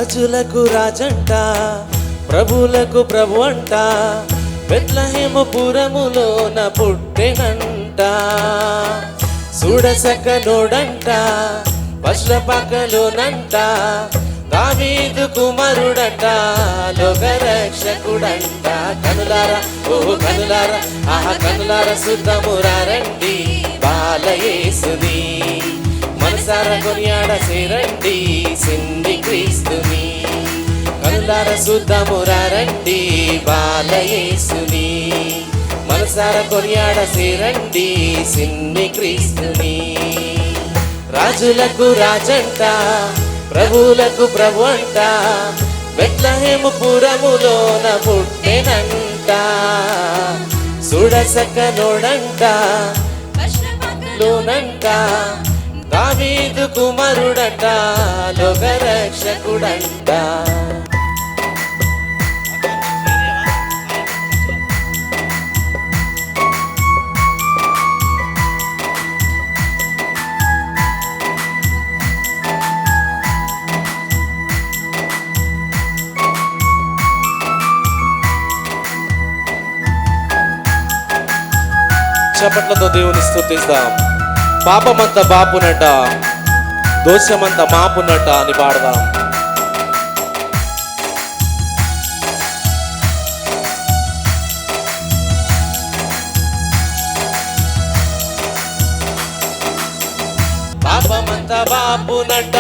రాజులకు రాజంట, ప్రభులకు ప్రభు అంట, బెత్లెహేము పురములోన పుట్టెనంట. చూడసక్క నోడంట, పశ్లపకలోనంట, దావీదు కుమారుడంట, లోకరక్షకుడంట. కనులారా ఓ కనులారా, ఆహా కనులారా సుద్దమురారండి బాలయేసుని, మనసారా కొనియాడ సేరండి సిన్ని క్రీస్తుని. కనులారా సుద్దమురారండి బాలయేసుని, మనసారా కొనియాడ సేరండి సిన్ని క్రీస్తుని. రాజులకు రాజంట, ప్రభువులకు ప్రభు అంట, బెత్లెహేము పురములోన పుట్టెనంట. చూడసక్క నోడంట, లోనంట, దావీదు కుమారుడంట, లోకరక్షకుడంట. చప్పట్లతో దేవుని స్తుతిస్తాం. పాపమంతా బాపునట, దోషమంతా మాపునట అని పాడదాం. పాపమంతా బాపునట,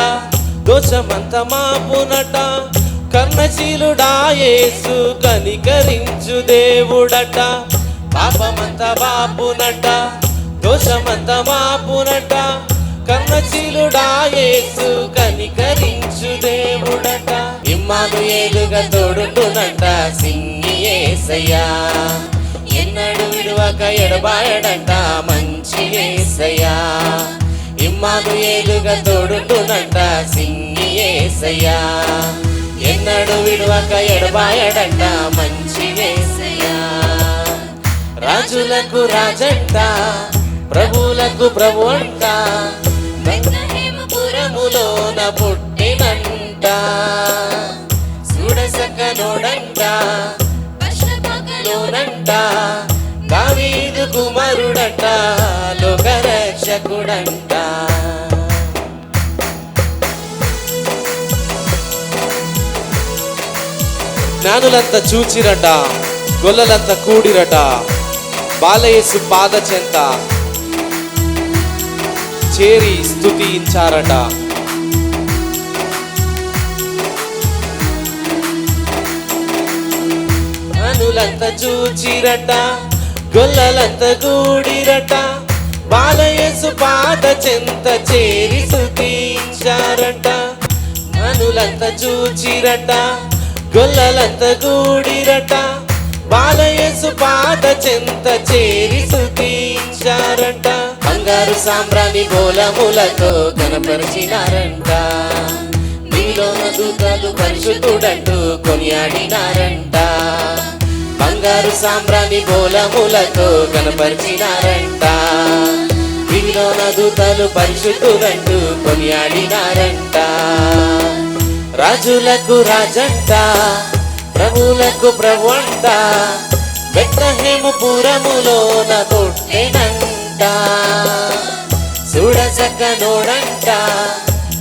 దోషమంతా మాపునట, కర్ణశీలుడా యేసు కనికరించు దేవుడట. పాపమంతా బాపునట, దోషమంతా మాపునట, కర్ణశీలుడా యేసు కనికరించు దేవుడట. ఇమ్మానుయేలుగా తోడుండునంట సింగి యేసయ్యా, ఎన్నడు విడువక ఎడబాయడంట మంచి యేసయ్యా. ఇమ్మానుయేలుగా తోడుండునంట సింగి యేసయ్యా, ఎన్నడు విడువక ఎడబాయడంట మంచి యేసయ్యా. రాజులకు రాజంట, ప్రభువులకు ప్రభు అంట, బెత్లెహేము పురములోన పుట్టెనంట. చూడసక్క నోడంట, పశ్లపకలోనంట, దావీదు కుమారుడంట, లోకరక్షకుడంట. జ్ఞానులంతా చూచిరట, గొల్లలంతా కూడిరట, బాలయేసు పాద చెంత చేరి స్తుతించారట. జ్ఞానులంతా చూచిరట, గొల్లలంతా కూడిరట, బాలయేసు పాద చెంత చేరి స్తుతించారట. జ్ఞానులంతా చూచిరట, గొల్లలంతా కూడిరట, బాలయేసు పాద చెంత చేరి స్తుతించారంట. బంగారు సాంబ్రాణి బోలములతో కనపరిచినారంట, నీలోన దూతలు పరిశుద్ధుడంటూ కొనియాడినారంట. బంగారు సాంబ్రాణి బోలములతో కనపరిచినారంట, నీలోన దూతలు పరిశుద్ధుడంటూ కొనియాడినారంట. రాజులకు రాజంట, ప్రభువులకు ప్రభు అంట, బెత్లెహేము పురములోన పుట్టెనంట. చూడసక్క నోడంట,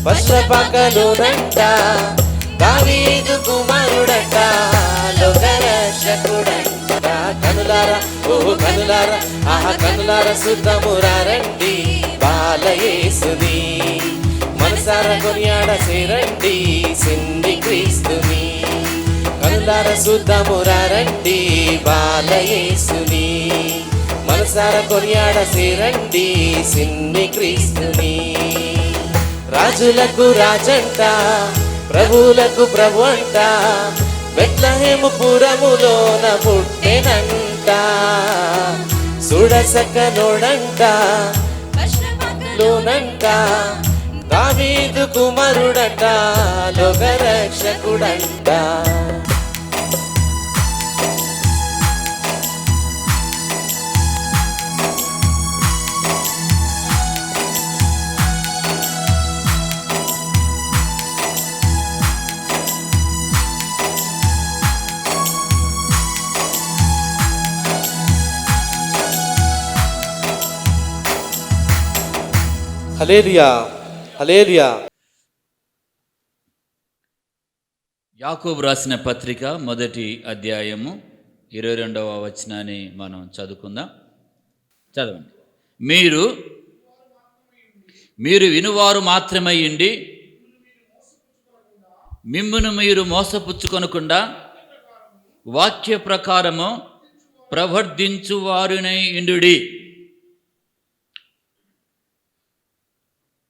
పశ్లపకలోనంట, దావీదు కుమారుడంట, లోకరక్షకుడంట. కనులారా ఓ కనులారా, ఆహా కనులారా సుద్దమురారండి బాలయేసుని, మనసారా కొనియాడ సేరండి సిన్ని క్రీస్తుని. కనులారా సుద్దమురారండి బాలయేసుని, మనసారా కొనియాడ సేరండి సిన్ని క్రీస్తుని. రాజులకు రాజంట, ప్రభువులకు ప్రభు అంట, బెత్లెహేము పురములోన పుట్టెనంట. చూడసక్క నోడంట, లోనంట, దావీదు కుమారుడంట, లోకరక్షకుడంట. హల్లెలూయా, హల్లెలూయా. యాకోబు రాసిన పత్రిక మొదటి అధ్యాయము 22వ వచనాన్ని మనం చదువుకుందాం. చదవండి. మీరు వినువారు మాత్రమై ఉండి మిమ్మును మీరు మోసపుచ్చుకొనకుండా వాక్య ప్రకారము ప్రవర్తించువారునై ఉండుడి.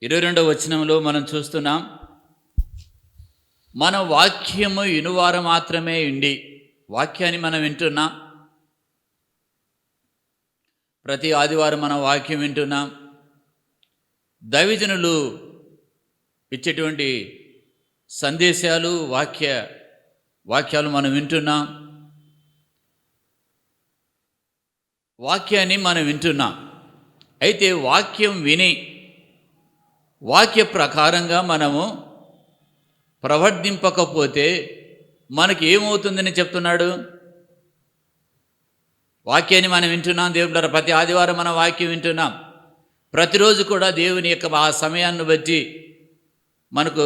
22వ వచనంలో మనం చూస్తున్నాం, మన వాక్యము వినువారు మాత్రమే ఉండి, వాక్యాన్ని మనం వింటున్నాం. ప్రతి ఆదివారం మనం వాక్యం వింటున్నాం. దైవజనులు ఇచ్చేటువంటి సందేశాలు, వాక్యాలు మనం వింటున్నాం. వాక్యాన్ని మనం వింటున్నాం. అయితే వాక్యం విని వాక్య ప్రకారంగా మనము ప్రవర్తింపకపోతే మనకి ఏమవుతుందని చెప్తున్నాడు? వాక్యాన్ని మనం వింటున్నాం. దేవుడు ప్రతి ఆదివారం మనం వాక్యం వింటున్నాం. ప్రతిరోజు కూడా దేవుని యొక్క ఆ సమయాన్ని బట్టి మనకు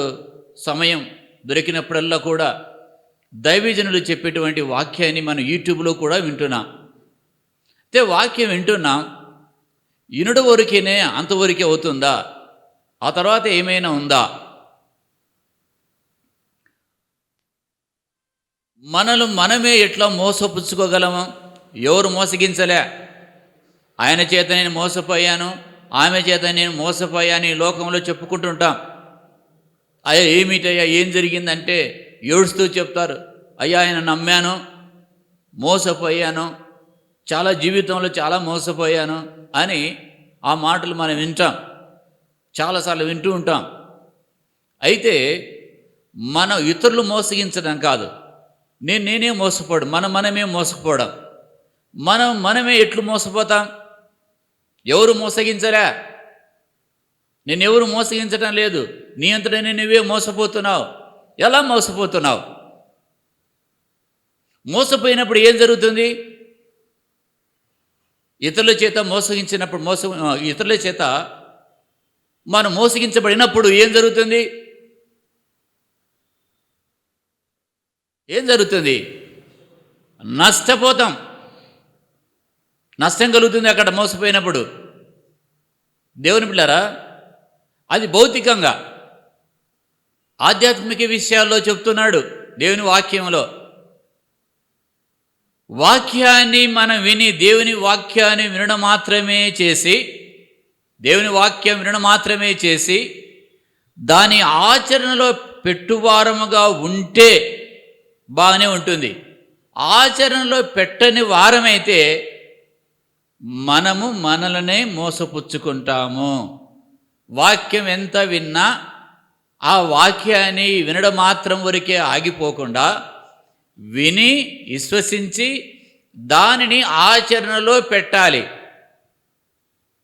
సమయం దొరికినప్పుడల్లా కూడా దైవజనులు చెప్పేటువంటి వాక్యాన్ని మనం యూట్యూబ్లో కూడా వింటున్నాం. అయితే వాక్యం వింటున్నాం, ఇనుడు వరకేనే అంతవరకే అవుతుందా? ఆ తర్వాత ఏమైనా ఉందా? మనమే ఎట్లా మోసపుచ్చుకోగలము? ఎవరు మోసగించలే. ఆయన చేత నేను మోసపోయాను, ఆమె చేత నేను మోసపోయాను ఈ లోకంలో చెప్పుకుంటుంటాం. అయ్యా ఏమిటయ్యా ఏం జరిగిందంటే ఏడుస్తూ చెప్తారు, అయ్యా ఆయన నమ్మాను, మోసపోయాను, చాలా జీవితంలో చాలా మోసపోయాను అని ఆ మాటలు మనం వింటాం, చాలాసార్లు వింటూ ఉంటాం. అయితే మనం ఇతరులు మోసగించడం కాదు, నేనే మోసపోవడం, మనమే మోసపోవడం. మనమే ఎట్లు మోసపోతాం? ఎవరు మోసగించలే, నేనెవరు మోసగించడం లేదు, నీ అంతటా నువ్వే మోసపోతున్నావు. ఎలా మోసపోతున్నావు? మోసపోయినప్పుడు ఏం జరుగుతుంది? ఇతరుల చేత ఇతరుల చేత మనం మోసగించబడినప్పుడు ఏం జరుగుతుంది? నష్టపోతాం. నష్టం కలుగుతుంది అక్కడ మోసపోయినప్పుడు. దేవుని పిల్లారా, అది భౌతికంగా. ఆధ్యాత్మిక విషయాల్లో చెప్తున్నాడు దేవుని వాక్యంలో. వాక్యాన్ని మనం విని దేవుని వాక్యాన్ని వినడం మాత్రమే చేసి దాని ఆచరణలో పెట్టువారముగా ఉంటే బాగానే ఉంటుంది. ఆచరణలో పెట్టని వారమైతే మనలనే మోసపుచ్చుకుంటాము. వాక్యం ఎంత విన్నా ఆ వాక్యాన్ని వినడం మాత్రం వరకే ఆగిపోకుండా విని విశ్వసించి దానిని ఆచరణలో పెట్టాలి.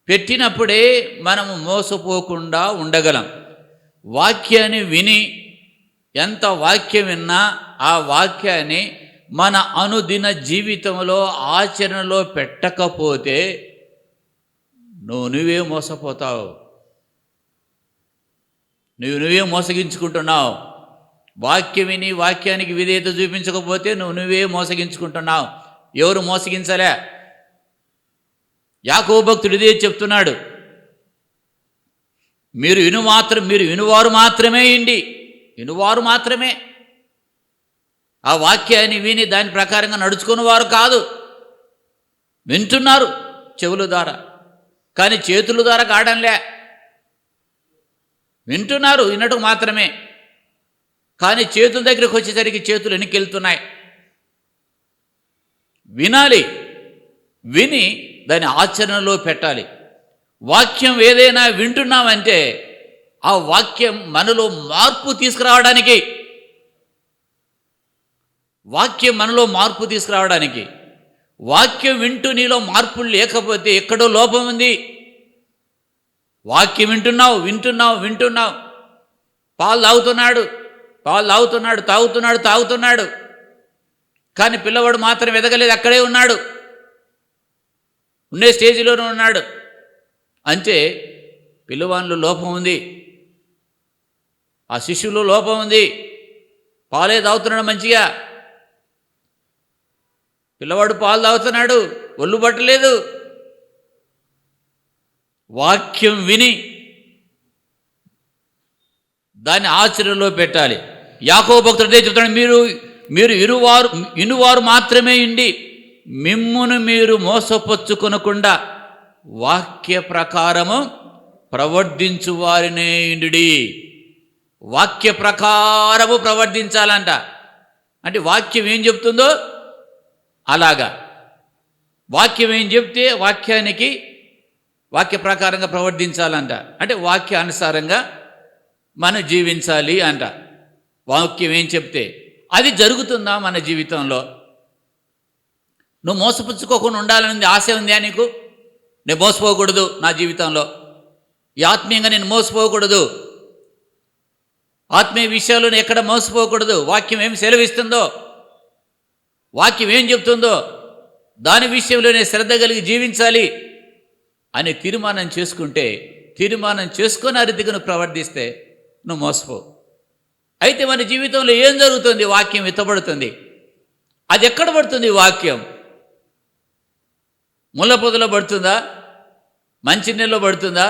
పెట్టినప్పుడే మనము మోసపోకుండా ఉండగలం. వాక్యాన్ని విని ఎంత వాక్యం విన్నా ఆ వాక్యాన్ని మన అనుదిన జీవితంలో ఆచరణలో పెట్టకపోతే నువ్వే మోసపోతావు, నువ్వే మోసగించుకుంటున్నావు. వాక్యం విని వాక్యానికి విధేయత చూపించకపోతే నువ్వే మోసగించుకుంటున్నావు. ఎవరు మోసగించలే. యాకోబు భక్తుడు ఇదే చెప్తున్నాడు, మీరు వినువారు మాత్రమే ఆ వాక్యాన్ని విని దాని ప్రకారంగా నడుచుకునేవారు కాదు. వింటున్నారు చెవుల ద్వారా, కానీ చేతుల ద్వారా కావడంలే. వింటున్నారు వినటం మాత్రమే, కానీ చేతుల దగ్గరికి వచ్చేసరికి చేతులు వెనక్కి. వినాలి, విని దాని ఆచరణలో పెట్టాలి. వాక్యం ఏదైనా వింటున్నామంటే ఆ వాక్యం మనలో మార్పు తీసుకురావడానికి, వాక్యం వింటూ నీలో మార్పులు లేకపోతే ఎక్కడో లోపం ఉంది. వాక్యం వింటున్నావు. పాలు తాగుతున్నాడు, కానీ పిల్లవాడు మాత్రం ఎదగలేదు, అక్కడే ఉన్నాడు, ఉండే స్టేజిలోనే ఉన్నాడు. అంటే పిల్లవానిలో లోపం ఉంది, ఆ శిశువులో లోపం ఉంది. పాలే తాగుతున్నాడు మంచిగా, పిల్లవాడు పాలు తాగుతున్నాడు, ఒళ్ళు పట్టలేదు. వాక్యం విని దాన్ని ఆచరణలో పెట్టాలి. యాకోబు భక్తుడు అదే చెప్తాడు, మీరు ఇనువారు మాత్రమే ఇండి మిమ్మును మీరు మోసపుచ్చుకొనకుండా వాక్య ప్రకారము ప్రవర్తించు వారినే ఇండుడి. వాక్య ప్రకారము ప్రవర్తించాలంట. అంటే వాక్యం ఏం చెప్తుందో అలాగా, వాక్యం ఏం చెప్తే వాక్య ప్రకారంగా ప్రవర్తించాలంట. అంటే వాక్యానుసారంగా మనం జీవించాలి అంట. వాక్యం ఏం చెప్తే అది జరుగుతుందా మన జీవితంలో? నువ్వు మోసపుచ్చుకోకుండా ఉండాలని ఆశ ఉందా నీకు? నేను మోసపోకూడదు నా జీవితంలో, ఈ ఆత్మీయంగా నేను మోసపోకూడదు, ఆత్మీయ విషయాల్లో నేను ఎక్కడ మోసపోకూడదు, వాక్యం ఏం సెలవిస్తుందో, వాక్యం ఏం చెప్తుందో దాని విషయంలో నేను శ్రద్ధ కలిగి జీవించాలి అని తీర్మానం చేసుకుంటే, తీర్మానం చేసుకొని ఆ రీతిగా నువ్వు ప్రవర్తిస్తే నువ్వు మోసపో. అయితే మన జీవితంలో ఏం జరుగుతుంది? వాక్యం ఎత్తబడుతుంది. అది ఎక్కడ పడుతుంది? వాక్యం ముళ్ళ పొదలో పడుతుందా? మంచి నీళ్ళలో పడుతుందా?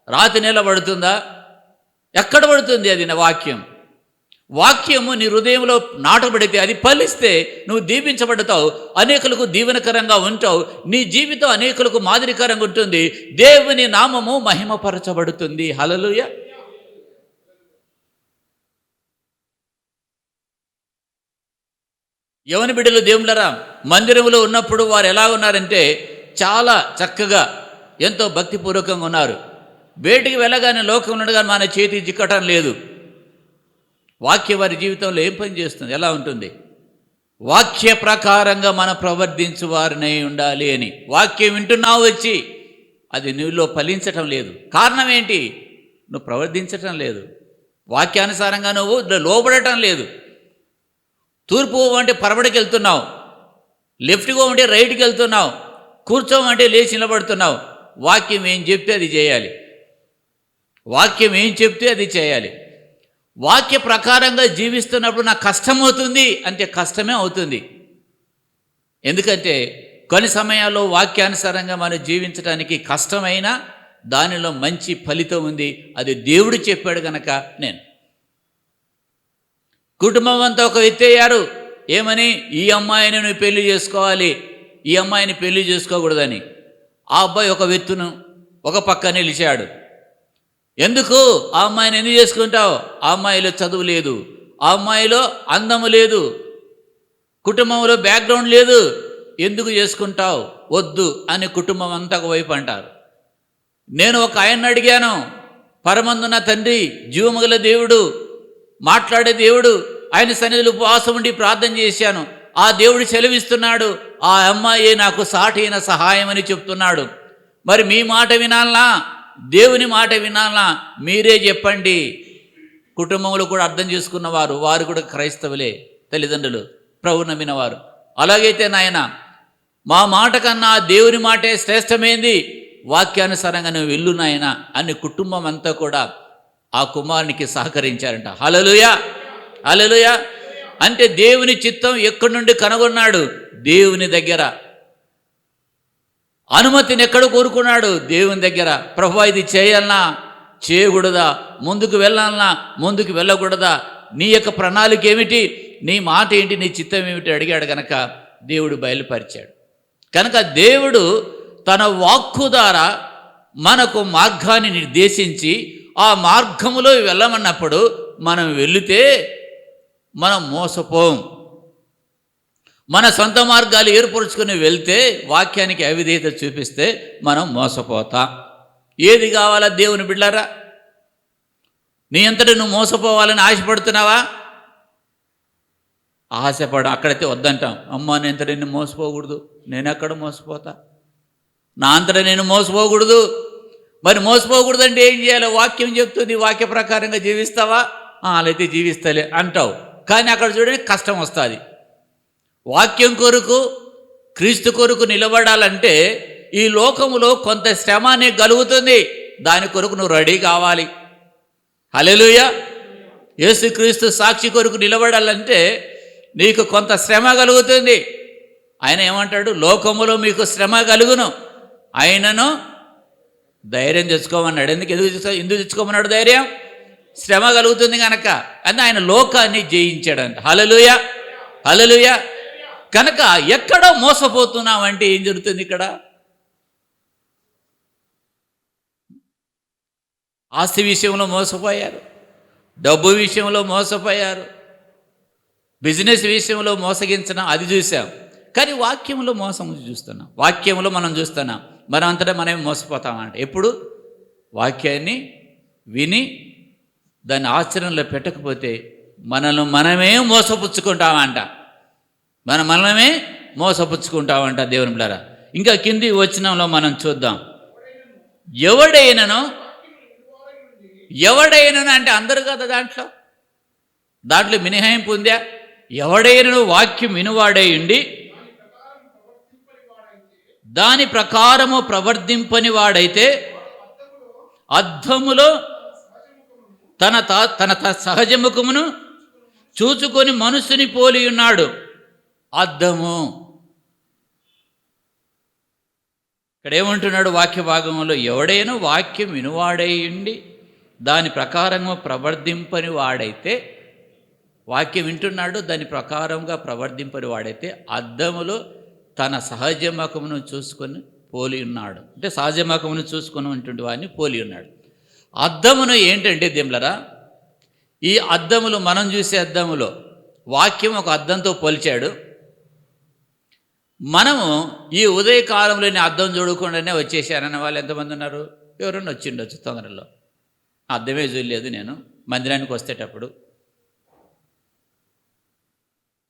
రాతి నీళ్ళ పడుతుందా? ఎక్కడ పడుతుంది అది? నా వాక్యము నీ హృదయంలో నాటబడితే, అది ఫలిస్తే నువ్వు దీవించబడతావు, అనేకులకు దీవెనకరంగా ఉంటావు, నీ జీవితం అనేకులకు మాదిరికరంగా ఉంటుంది, దేవుని నామము మహిమపరచబడుతుంది. హల్లెలూయా. యవన బిడ్డలు దేవుళ్ళరా, మందిరంలో ఉన్నప్పుడు వారు ఎలా ఉన్నారంటే చాలా చక్కగా ఎంతో భక్తిపూర్వకంగా ఉన్నారు. బయటికి వెళ్ళగానే లోకం ఉండగా మన చేతి చిక్కటం లేదు. వాక్య వారి జీవితంలో ఏం పని చేస్తుంది? ఎలా ఉంటుంది? వాక్య ప్రకారంగా మనం ప్రవర్తించు వారినై ఉండాలి అని. వాక్యం వింటున్నావు వచ్చి, అది నీలో ఫలించటం లేదు. కారణం ఏంటి? నువ్వు ప్రవర్తించటం లేదు, వాక్యానుసారంగా నువ్వు లోబడటం లేదు. తూర్పు అంటే పరబడికి వెళ్తున్నావు, లెఫ్ట్గా ఉంటే రైట్కి వెళ్తున్నావు, కూర్చోమంటే లేచి నిలబడుతున్నావు. వాక్యం ఏం చెప్తే అది చేయాలి, వాక్యం ఏం చెప్తే అది చేయాలి. వాక్య ప్రకారంగా జీవిస్తున్నప్పుడు నాకు కష్టమవుతుంది అంటే కష్టమే అవుతుంది. ఎందుకంటే కొన్ని సమయాల్లో వాక్యానుసారంగా మనం జీవించడానికి కష్టమైన దానిలో మంచి ఫలితం ఉంది. అది దేవుడు చెప్పాడు కనుక. నేను కుటుంబం అంతా ఒక ఎత్తయ్యారు, ఏమని? ఈ అమ్మాయిని నువ్వు పెళ్లి చేసుకోవాలి, ఈ అమ్మాయిని పెళ్లి చేసుకోకూడదని. ఆ అబ్బాయి ఒక వ్యక్తును ఒక పక్క నిలిచాడు. ఎందుకు? ఆ అమ్మాయిని ఎందుకు చేసుకుంటావు? ఆ అమ్మాయిలో చదువు లేదు, ఆ అమ్మాయిలో అందము లేదు, కుటుంబంలో బ్యాక్గ్రౌండ్ లేదు, ఎందుకు చేసుకుంటావు? వద్దు అని కుటుంబం అంతా ఒకవైపు అంటారు. నేను ఒక ఆయన్ని అడిగాను, పరమందున్న తండ్రి, జీవముగల దేవుడు, మాట్లాడే దేవుడు, ఆయన సన్నిధిలో ఉపవాసం ఉండి ప్రార్థన చేశాను. ఆ దేవుడు సెలవిస్తున్నాడు, ఆ అమ్మాయి నాకు సాటైన సహాయం అని చెప్తున్నాడు. మరి మీ మాట వినాలనా, దేవుని మాట వినాలనా? మీరే చెప్పండి. కుటుంబంలో కూడా అర్థం చేసుకున్నవారు, వారు కూడా క్రైస్తవులే, తల్లిదండ్రులు, ప్రభువు నమ్మినవారు. అలాగైతే నాయన, మా మాట కన్నా దేవుని మాటే శ్రేష్టమైంది, వాక్యానుసారంగా నువ్వు వెళ్ళు నాయన అని కుటుంబం అంతా కూడా ఆ కుమారునికి సహకరించారంట. హల్లెలూయా, హల్లెలూయా. అంటే దేవుని చిత్తం ఎక్కడి నుండి కనుగొన్నాడు? దేవుని దగ్గర. అనుమతిని ఎక్కడ కోరుకున్నాడు? దేవుని దగ్గర. ప్రభువా, ఇది చేయాలన్నా చేయకూడదా, ముందుకు వెళ్ళాలన్నా ముందుకు వెళ్ళకూడదా, నీ యొక్క ప్రణాళిక ఏమిటి, నీ మాట ఏంటి, నీ చిత్తం ఏమిటి అడిగాడు కనుక దేవుడు బయలుపరిచాడు. కనుక దేవుడు తన వాక్కు ద్వారా మనకు మార్గాన్ని నిర్దేశించి ఆ మార్గములో వెళ్ళమన్నప్పుడు మనం వెళితే మనం మోసపోం. మన సొంత మార్గాలు ఏర్పరుచుకొని వెళ్తే, వాక్యానికి అవిధేయత చూపిస్తే మనం మోసపోతాం. ఏది కావాలా దేవుని బిడ్డలారా? నీ అంతటి నువ్వు మోసపోవాలని ఆశపడుతున్నావా? ఆశపడు, అక్కడైతే వద్దంటాం. అమ్మ, నేను అంతటి నేను మోసపోకూడదు, నేను ఎక్కడ మోసపోతా, నా అంతటా నేను మోసపోకూడదు. మరి మోసపోకూడదంటే ఏం చేయాలి? వాక్యం చెప్తుంది, వాక్య ప్రకారంగా జీవిస్తావా? అలా అయితే జీవిస్తలే అంటావు. కానీ అక్కడ చూడండి, కష్టం వస్తుంది. వాక్యం కొరకు, క్రీస్తు కొరకు నిలబడాలంటే ఈ లోకములో కొంత శ్రమ అనేది కలుగుతుంది. దాని కొరకు నువ్వు రెడీ కావాలి. హల్లెలూయా. యేసుక్రీస్తు సాక్షి కొరకు నిలబడాలంటే నీకు కొంత శ్రమ కలుగుతుంది. ఆయన ఏమంటాడు, లోకములో మీకు శ్రమ కలుగును, ఆయనను ధైర్యం తెచ్చుకోమన్నాడు. ఎందుకు తెచ్చుకోమన్నాడు ధైర్యం? శ్రమ కలుగుతుంది కనుక. అని ఆయన లోకాన్ని జయించాడంట. హల్లెలూయా, హల్లెలూయా. కనుక ఎక్కడో మోసపోతున్నామంటే ఏం జరుగుతుంది ఇక్కడ? ఆస్తి విషయంలో మోసపోయారు, డబ్బు విషయంలో మోసపోయారు, బిజినెస్ విషయంలో మోసగించడం అది చూసాం. కానీ వాక్యంలో మోసం చూస్తున్నాం. వాక్యంలో మనం చూస్తున్నాం, మనం అంతటా మనమే మోసపోతామంట. ఎప్పుడు? వాక్యాన్ని విని దాన్ని ఆచరణలో పెట్టకపోతే మనల్ని మనమే మోసపుచ్చుకుంటామంట. మనమే మోసపుచ్చుకుంటామంట దేవుని బిడ్డలారా. ఇంకా కింది వచనంలో మనం చూద్దాం. ఎవడైనను అంటే అందరు కదా, దాంట్లో మినహాయింపు ఉందా? ఎవడైనను వాక్యం వినువాడై ఉండి దాని ప్రకారము ప్రవర్తింపని వాడైతే అద్దములో తన సహజముఖమును చూచుకొని మనుషుని పోలి ఉన్నాడు. అద్దము ఇక్కడ ఏమంటున్నాడు వాక్య భాగంలో? ఎవడైనా వాక్యం వినువాడై ఉండి దాని ప్రకారంగా ప్రవర్తింపని వాడైతే, వాక్యం వింటున్నాడు దాని ప్రకారంగా ప్రవర్తింపని వాడైతే అద్దములో తన సహజముఖమును చూసుకొని పోలి ఉన్నాడు. అంటే సహజముఖమును చూసుకొని ఉంటుండే వాడిని పోలి ఉన్నాడు. అద్దమును ఏంటంటే దేవులరా, ఈ అద్దములు మనం చూసే అద్దములో వాక్యం ఒక అద్దంతో పోల్చాడు. మనము ఈ ఉదయకాలంలోని అద్దం చూడకుండానే వచ్చేసారన్న వాళ్ళు ఎంతమంది ఉన్నారు? ఎవరన్నా వచ్చిండొచ్చు తొందరలో. అద్దమే చూడలేదు నేను మందిరానికి వస్తేటప్పుడు.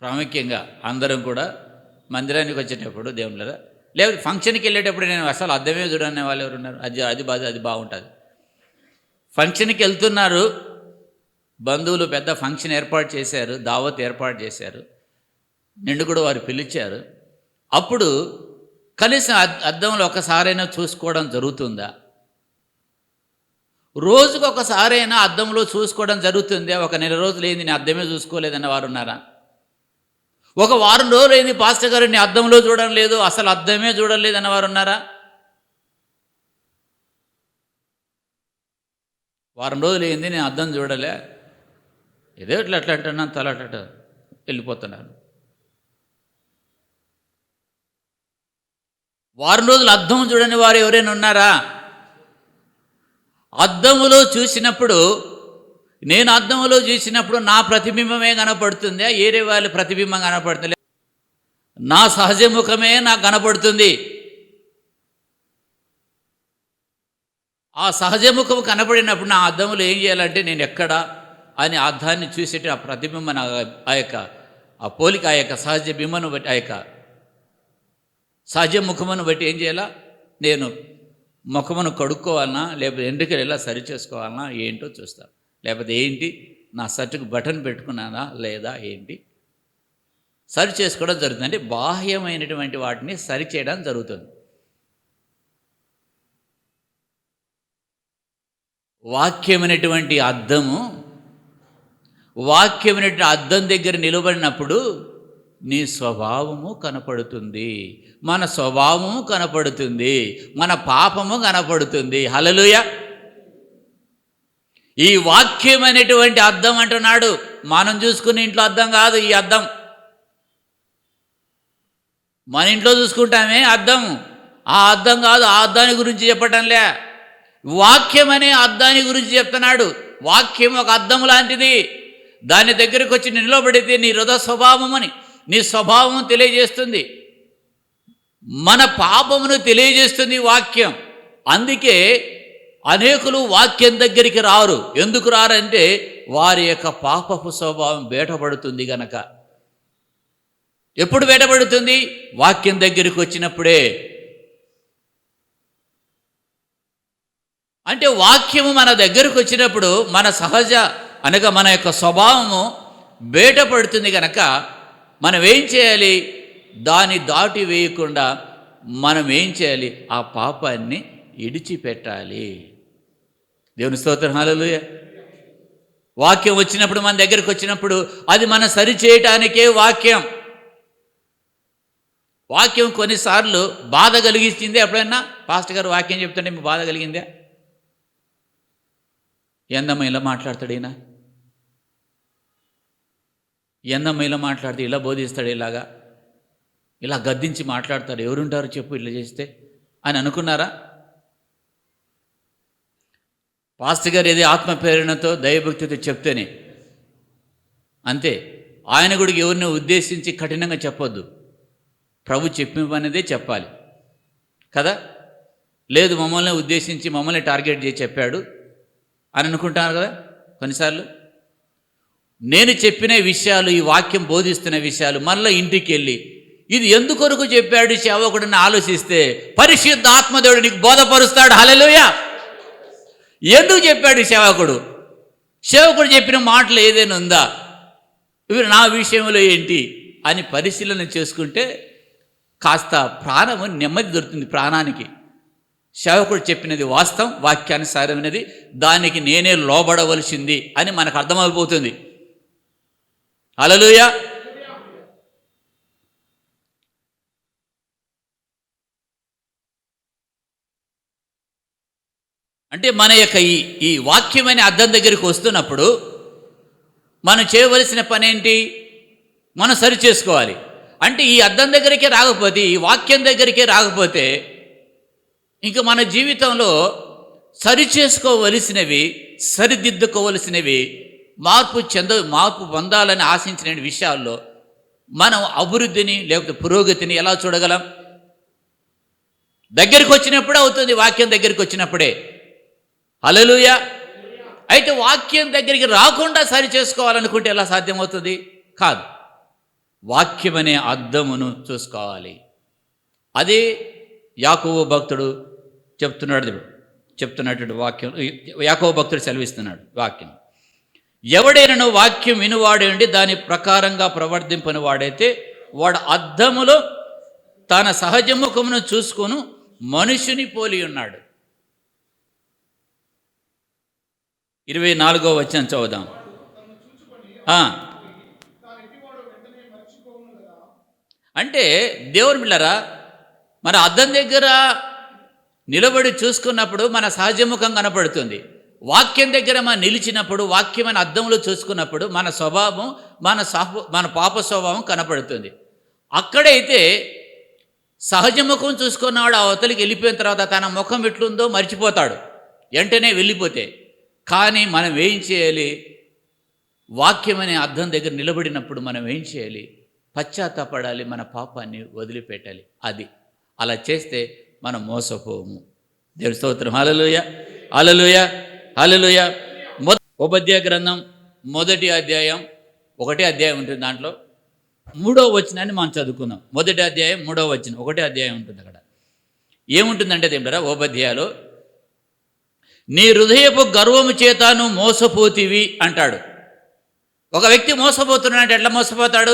ప్రాముఖ్యంగా అందరం కూడా మందిరానికి వచ్చేటప్పుడు దేవుళ్ళరా, లేకపోతే ఫంక్షన్కి వెళ్ళేటప్పుడు నేను అసలు అద్దమే చూడనే వాళ్ళు ఎవరున్నారు? అది బాగుంటుంది. ఫంక్షన్కి వెళ్తున్నారు, బంధువులు పెద్ద ఫంక్షన్ ఏర్పాటు చేశారు, దావత్ ఏర్పాటు చేశారు, నిండు కూడా వారు పిలిచారు. అప్పుడు కనీసం అద్దంలో ఒకసారైనా చూసుకోవడం జరుగుతుందా? రోజుకు ఒకసారైనా అద్దంలో చూసుకోవడం జరుగుతుందా? ఒక నెల రోజులు ఏంది నేను అద్దమే చూసుకోలేదన్న వారు ఉన్నారా? ఒక వారం రోజులు ఏంది పాస్టర్ గారు నేను అద్దంలో చూడడం లేదు, అసలు అద్దమే చూడలేదు అన్నవారు ఉన్నారా? వారం రోజులు ఏంది నేను అద్దం చూడలే, ఏదో ఇట్లా అట్లా అంటున్నాను, తల అట్లా వెళ్ళిపోతున్నాను. వారం రోజులు అద్దం చూడని వారు ఎవరైనా ఉన్నారా? అద్దములో చూసినప్పుడు, నేను అద్దములో చూసినప్పుడు నా ప్రతిబింబమే కనపడుతుందా? ఏరే వాళ్ళ ప్రతిబింబం కనపడుతుంది? నా సహజముఖమే నాకు కనపడుతుంది. ఆ సహజముఖం కనపడినప్పుడు నా అద్దములు ఏం చేయాలంటే నేను ఎక్కడా అని అద్దాన్ని చూసేటి ఆ ప్రతిబింబం ఆ పోలిక ఆ యొక్క సహజ బింబను బట్టి, ఆ యొక్క సహజ ముఖమును బట్టి ఏం చేయాలా? నేను ముఖమును కడుక్కోవాలన్నా, లేకపోతే ఎండ్రికలు ఎలా సరి చేసుకోవాలన్నా ఏంటో చూస్తాను. లేకపోతే ఏంటి నా షర్టుకు బటన్ పెట్టుకున్నానా లేదా ఏంటి సరి చేసుకోవడం జరుగుతుంది. అంటే బాహ్యమైనటువంటి వాటిని సరి చేయడం జరుగుతుంది. వాక్యమైనటువంటి అద్దము, వాక్యమైనటువంటి అద్దం దగ్గర నిలబడినప్పుడు నీ స్వభావము కనపడుతుంది, మన స్వభావము కనపడుతుంది, మన పాపము కనపడుతుంది. హల్లెలూయా. ఈ వాక్యం అనేటువంటి అద్దం అంటున్నాడు. మనం చూసుకునే ఇంట్లో అద్దం కాదు ఈ అద్దం. మన ఇంట్లో చూసుకుంటామే అద్దం, ఆ అద్దం కాదు. ఆ అద్దాన్ని గురించి చెప్పటంలే, వాక్యం అనే అద్దాన్ని గురించి చెప్తున్నాడు. వాక్యం ఒక అద్దం లాంటిది. దాని దగ్గరికి వచ్చి నిలబడితే నీ హృదయ స్వభావమని, నీ స్వభావం తెలియజేస్తుంది, మన పాపమును తెలియజేస్తుంది వాక్యం. అందుకే అనేకులు వాక్యం దగ్గరికి రారు. ఎందుకు రారంటే వారి యొక్క పాపపు స్వభావం బయటపడుతుంది గనక. ఎప్పుడు బయటపడుతుంది? వాక్యం దగ్గరికి వచ్చినప్పుడే. అంటే వాక్యము మన దగ్గరకు వచ్చినప్పుడు మన సహజ అనగా మన యొక్క స్వభావము బయటపడుతుంది కనుక మనం ఏం చేయాలి? దాన్ని దాటి వేయకుండా మనం ఏం చేయాలి? ఆ పాపాన్ని ఇడిచిపెట్టాలి. దేవుని స్తోత్రం, హల్లెలూయా. వాక్యం వచ్చినప్పుడు మన దగ్గరికి వచ్చినప్పుడు అది మనం సరి చేయటానికే వాక్యం. వాక్యం కొన్నిసార్లు బాధ కలిగించింది. ఎప్పుడైనా పాస్టర్ గారు వాక్యం చెప్తుంటే మీకు బాధ కలిగిందా? ఎందమ్మ ఇలా మాట్లాడతాడు ఈయన, ఎందమ్మ ఇలా మాట్లాడితే ఇలా బోధిస్తాడు, ఇలాగా ఇలా గద్దించి మాట్లాడతాడు, ఎవరుంటారు చెప్పు ఇట్లా చేస్తే అని అనుకున్నారా? పాస్టర్ గారు ఏది ఆత్మ ప్రేరణతో దైవభక్తితో చెప్తేనే అంతే. ఆయన కూడా ఎవరిని ఉద్దేశించి కఠినంగా చెప్పొద్దు, ప్రభు చెప్పినదే చెప్పాలి కదా. లేదు మమ్మల్ని ఉద్దేశించి మమ్మల్ని టార్గెట్ చేసి చెప్పాడు అని అనుకుంటున్నారు కదా కొన్నిసార్లు. నేను చెప్పిన విషయాలు, ఈ వాక్యం బోధిస్తున్న విషయాలు మళ్ళీ ఇంటికి వెళ్ళి ఇది ఎందుకొరకు చెప్పాడు సేవకుడిని ఆలోచిస్తే పరిశుద్ధ ఆత్మదేవుడు నీకు బోధపరుస్తాడు. హల్లెలూయా. ఎందుకు చెప్పాడు సేవకుడు? సేవకుడు చెప్పిన మాటలు ఏదైనా ఉందా, ఇవి నా విషయంలో ఏంటి అని పరిశీలన చేసుకుంటే కాస్త ప్రాణము నెమ్మది దొరుకుతుంది ప్రాణానికి. సేవకుడు చెప్పినది వాస్తవం, వాక్యానుసారమైనది, దానికి నేనే లోబడవలసింది అని మనకు అర్థమైపోతుంది. హల్లెలూయా. అంటే మన యొక్క ఈ వాక్యమైన అద్దం దగ్గరికి వస్తున్నప్పుడు మనం చేయవలసిన పని ఏంటి? మనం సరి చేసుకోవాలి. అంటే ఈ అద్దం దగ్గరికే రాకపోతే, ఈ వాక్యం దగ్గరికే రాకపోతే ఇంకా మన జీవితంలో సరి చేసుకోవలసినవి, సరిదిద్దుకోవలసినవి, మార్పు పొందాలని ఆశించిన విషయాల్లో మనం అభివృద్ధిని లేకపోతే పురోగతిని ఎలా చూడగలం? దగ్గరికి వచ్చినప్పుడే అవుతుంది, వాక్యం దగ్గరికి వచ్చినప్పుడే. హల్లెలూయా. అయితే వాక్యం దగ్గరికి రాకుండా సరి చేసుకోవాలనుకుంటే ఎలా సాధ్యమవుతుంది? కాదు, వాక్యం అనే అద్దమును చూసుకోవాలి. అదే యాకోబు భక్తుడు చెప్తున్నటువంటి వాక్యం. యాకోబు భక్తుడు సెలవిస్తున్నాడు వాక్యం. ఎవడైనా వాక్యం వినువాడేండి దాని ప్రకారంగా ప్రవర్తింపని వాడైతే వాడు అద్దములో తన సహజముఖమును చూసుకొని మనుషుని పోలి ఉన్నాడు. 24వ వచనం చదువుదాం. అంటే దేవుని బిడ్డలారా, మన అద్దం దగ్గర నిలబడి చూసుకున్నప్పుడు మన సహజముఖం కనపడుతుంది. వాక్యం దగ్గర మనం నిలిచినప్పుడు, వాక్యమైన అద్దంలో చూసుకున్నప్పుడు మన స్వభావం, మన పాప స్వభావం కనపడుతుంది. అక్కడైతే సహజముఖం చూసుకున్నవాడు అవతలికి వెళ్ళిపోయిన తర్వాత తన ముఖం ఎట్లుందో మర్చిపోతాడు వెంటనే వెళ్ళిపోతే. కానీ మనం ఏం చేయాలి? వాక్యం అనే అద్దం దగ్గర నిలబడినప్పుడు మనం ఏం చేయాలి? పశ్చాత్తాపడాలి, మన పాపాన్ని వదిలిపెట్టాలి. అది అలా చేస్తే మనం మోసపోము. దేవుని స్తోత్రం. హల్లెలూయా, హల్లెలూయా, హల్లెలూయా. ఉపద్యాయ గ్రంథం 1వ అధ్యాయం 1వ అధ్యాయం ఉంటుంది. దాంట్లో 3వ వచనాన్ని మనం చదువుకుందాం. 1వ అధ్యాయం 3వ వచనం, 1వ అధ్యాయం ఉంటుంది. అక్కడ ఏముంటుందంటే దేవుడా, ఉపద్యాయలో నీ హృదయపు గర్వము చేత నువ్వు మోసపోతివి అంటాడు. ఒక వ్యక్తి మోసపోతున్నాడంటే ఎట్లా మోసపోతాడు?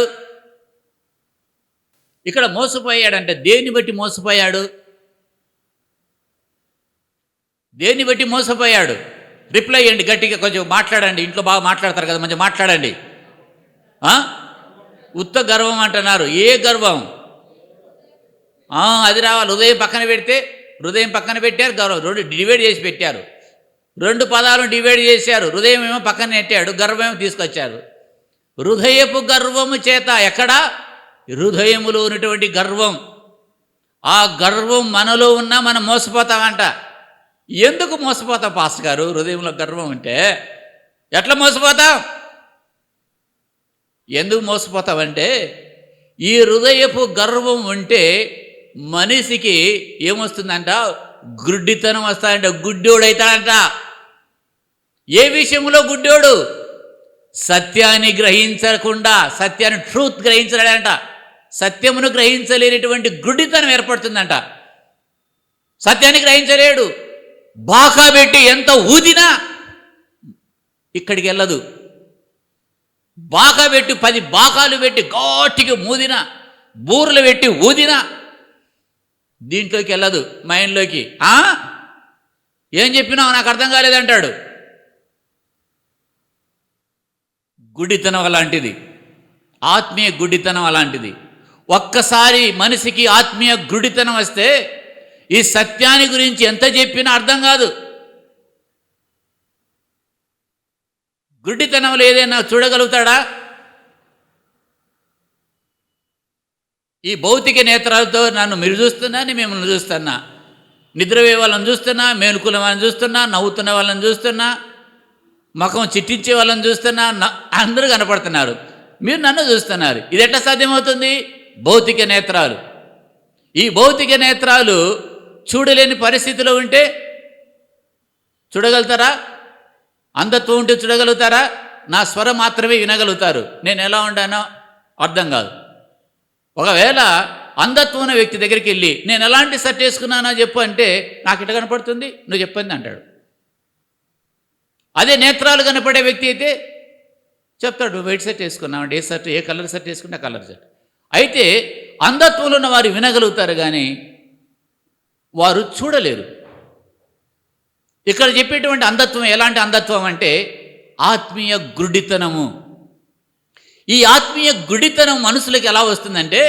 ఇక్కడ మోసపోయాడంటే దేన్ని బట్టి మోసపోయాడు? దేన్ని బట్టి మోసపోయాడు? రిప్లై ఇవ్వండి గట్టిగా, కొంచెం మాట్లాడండి. ఇంట్లో బాగా మాట్లాడతారు కదా, మంచిగా మాట్లాడండి. ఉత్త గర్వం అంటున్నారు. ఏ గర్వం? అది రావాలి. హృదయం పక్కన పెట్టారు, గర్వం 2 డివైడ్ చేసి పెట్టారు. 2 పదాలను డివైడ్ చేశారు. హృదయం ఏమో పక్కన నెట్టాడు, గర్వం ఏమో తీసుకొచ్చారు. హృదయపు గర్వము చేత, ఎక్కడా? హృదయములో ఉన్నటువంటి గర్వం. ఆ గర్వం మనలో ఉన్నా మనం మోసపోతామంట. ఎందుకు మోసపోతాం పాస్టర్ గారు? హృదయంలో గర్వం ఉంటే ఎట్లా మోసపోతాం? ఎందుకు మోసపోతామంటే ఈ హృదయపు గర్వం ఉంటే మనిషికి ఏమొస్తుందంట? గుడ్డితనం వస్తాడంట, గుడ్డోడు అవుతాడంట. ఏ విషయంలో గుడ్డోడు? సత్యాన్ని గ్రహించకుండా, సత్యాన్ని ట్రూత్ గ్రహించలేడంట. సత్యమును గ్రహించలేనటువంటి గుడ్డితనం ఏర్పడుతుందంట. సత్యాన్ని గ్రహించలేడు. బాకా పెట్టి ఎంత ఊదినా ఇక్కడికి వెళ్ళదు. బాకా పెట్టి 10 బాకాలు పెట్టి గట్టిగా మూదినా, బూర్లు పెట్టి ఊదినా దీంట్లోకి వెళ్ళదు, మైండ్లోకి. ఏం చెప్పినావు నాకు అర్థం కాలేదంటాడు. గుడితనం అలాంటిది, ఆత్మీయ గుడితనం అలాంటిది. ఒక్కసారి మనిషికి ఆత్మీయ గుడితనం వస్తే ఈ సత్యాన్ని గురించి ఎంత చెప్పినా అర్థం కాదు. గుడ్డితనంలో ఏదైనా చూడగలుగుతాడా? ఈ భౌతిక నేత్రాలతో నన్ను మీరు చూస్తున్నా, నేను మిమ్మల్ని చూస్తున్నా, నిద్రపోయే వాళ్ళని చూస్తున్నా, మేలుకునే వాళ్ళని చూస్తున్నా, నవ్వుతున్న వాళ్ళని చూస్తున్నా, ముఖం చిట్టించే వాళ్ళని చూస్తున్నా, అందరూ కనపడుతున్నారు, మీరు నన్ను చూస్తున్నారు. ఇది ఎట్లా సాధ్యమవుతుంది? భౌతిక నేత్రాలు. ఈ భౌతిక నేత్రాలు చూడలేని పరిస్థితిలో ఉంటే చూడగలుగుతారా? అంధత్వం ఉంటే చూడగలుగుతారా? నా స్వరం మాత్రమే వినగలుగుతారు, నేను ఎలా ఉంటానో అర్థం కాదు. ఒకవేళ అంధత్వం ఉన్న వ్యక్తి దగ్గరికి వెళ్ళి నేను ఎలాంటి షర్ట్ వేసుకున్నానో చెప్పు అంటే నాకు ఇట్లా కనపడుతుంది, నువ్వు చెప్పింది అంటాడు. అదే నేత్రాలు కనపడే వ్యక్తి అయితే చెప్తాడు, వైట్ షర్ట్ వేసుకున్నామంటే, ఏ షర్ట్, ఏ కలర్ షర్ట్ వేసుకుంటే ఆ కలర్ షర్ట్. అయితే అంధత్వంలో ఉన్న వారు వినగలుగుతారు కానీ వారు చూడలేరు. ఇక్కడ చెప్పేటువంటి అంధత్వం ఎలాంటి అంధత్వం అంటే ఆత్మీయ గుడ్డితనము. ఈ ఆత్మీయ గుడితనం మనుషులకు ఎలా వస్తుందంటే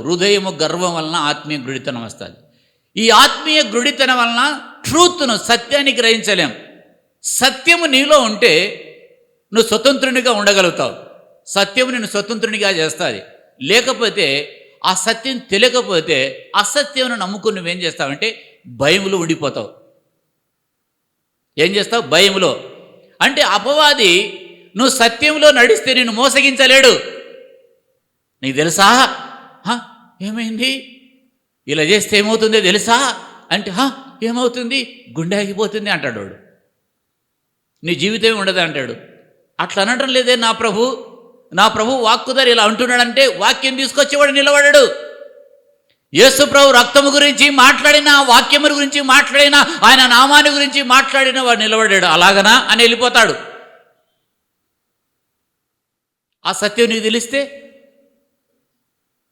హృదయము గర్వం వలన ఆత్మీయ గుడితనం వస్తుంది. ఈ ఆత్మీయ గుడితనం వలన ట్రూత్ను, సత్యాన్ని గ్రహించలేం. సత్యము నీలో ఉంటే నువ్వు స్వతంత్రునిగా ఉండగలుగుతావు, సత్యము నిన్ను స్వతంత్రునిగా చేస్తుంది. లేకపోతే ఆ సత్యం తెలియకపోతే అసత్యమును నమ్ముకుని నువ్వేం చేస్తావంటే భయములో ఉండిపోతావు. ఏం చేస్తావు? భయములో. అంటే అపవాది నువ్వు సత్యంలో నడిస్తే నిన్ను మోసగించలేడు. నీకు తెలుసా? ఏమైంది? ఇలా చేస్తే ఏమవుతుందో తెలుసా అంటే ఏమవుతుంది? గుండె ఆగిపోతుంది అంటాడు వాడు. నీ జీవితం ఉండదు అంటాడు. అట్లా అనడం లేదే నా ప్రభు వాక్కుదారు ఇలా అంటున్నాడంటే వాక్యం తీసుకొచ్చేవాడు నిలబడాడు. యేసు ప్రభు రక్తము గురించి మాట్లాడిన, వాక్యము గురించి మాట్లాడిన, ఆయన నామాన్ని గురించి మాట్లాడిన వాడు నిలబడాడు. అలాగనా అని వెళ్ళిపోతాడు. ఆ సత్యం నీకు తెలిస్తే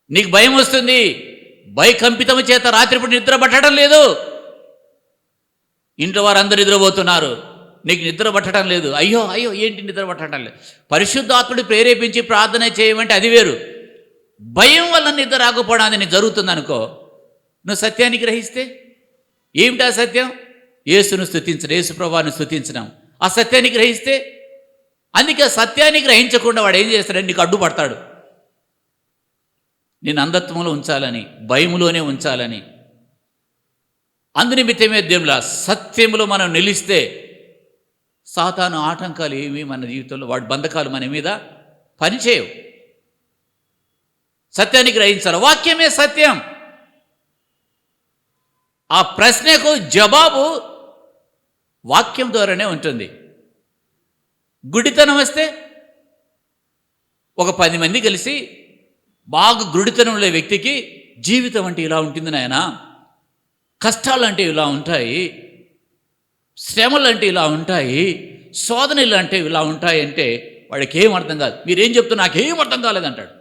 నీకు భయం వస్తుంది. భయకంపితము చేత రాత్రిపూట నిద్ర పట్టడం లేదు. ఇంట్లో వారందరూ నిద్రపోతున్నారు, నీకు నిద్ర పట్టడం లేదు. అయ్యో ఏంటి నిద్ర పట్టడం లేదు? పరిశుద్ధాత్ముడు ప్రేరేపించి ప్రార్థన చేయమంటే అది వేరు. భయం వల్ల నిద్ర రాకపోవడం అది నీకు జరుగుతుంది అనుకో. నువ్వు సత్యాన్ని గ్రహిస్తే ఏమిటా సత్యం? యేసును స్తుతించడం, యేసు ప్రభువును స్తుతించడం. ఆ సత్యాన్ని గ్రహిస్తే, అందుకే సత్యాన్ని గ్రహించకుండా వాడు ఏం చేస్తాడంటే నీకు అడ్డుపడతాడు. నేను అంధత్వంలో ఉంచాలని, భయములోనే ఉంచాలని. అందునిమిత్తమే దేవులా సత్యములో మనం నిలిస్తే సాతాను ఆటంకాలు ఏమి మన జీవితంలో, వాడి బంధకాలు మన మీద పనిచేయవు. సత్యాన్ని గ్రహించాలి. వాక్యమే సత్యం. ఆ ప్రశ్నకు జవాబు వాక్యం ద్వారానే ఉంటుంది. గుడితనం వస్తే ఒక 10 మంది కలిసి బాగా గుడితనం లే వ్యక్తికి జీవితం అంటే ఇలా ఉంటుంది నాయనా, కష్టాలు అంటే ఇలా ఉంటాయి, శ్రమలు అంటే ఇలా ఉంటాయి, శోధనలు అంటే ఇలా ఉంటాయి అంటే వాడికి ఏం అర్థం కాదు. మీరేం చెప్తున్నా నాకేం అర్థం కాలేదంటాడు.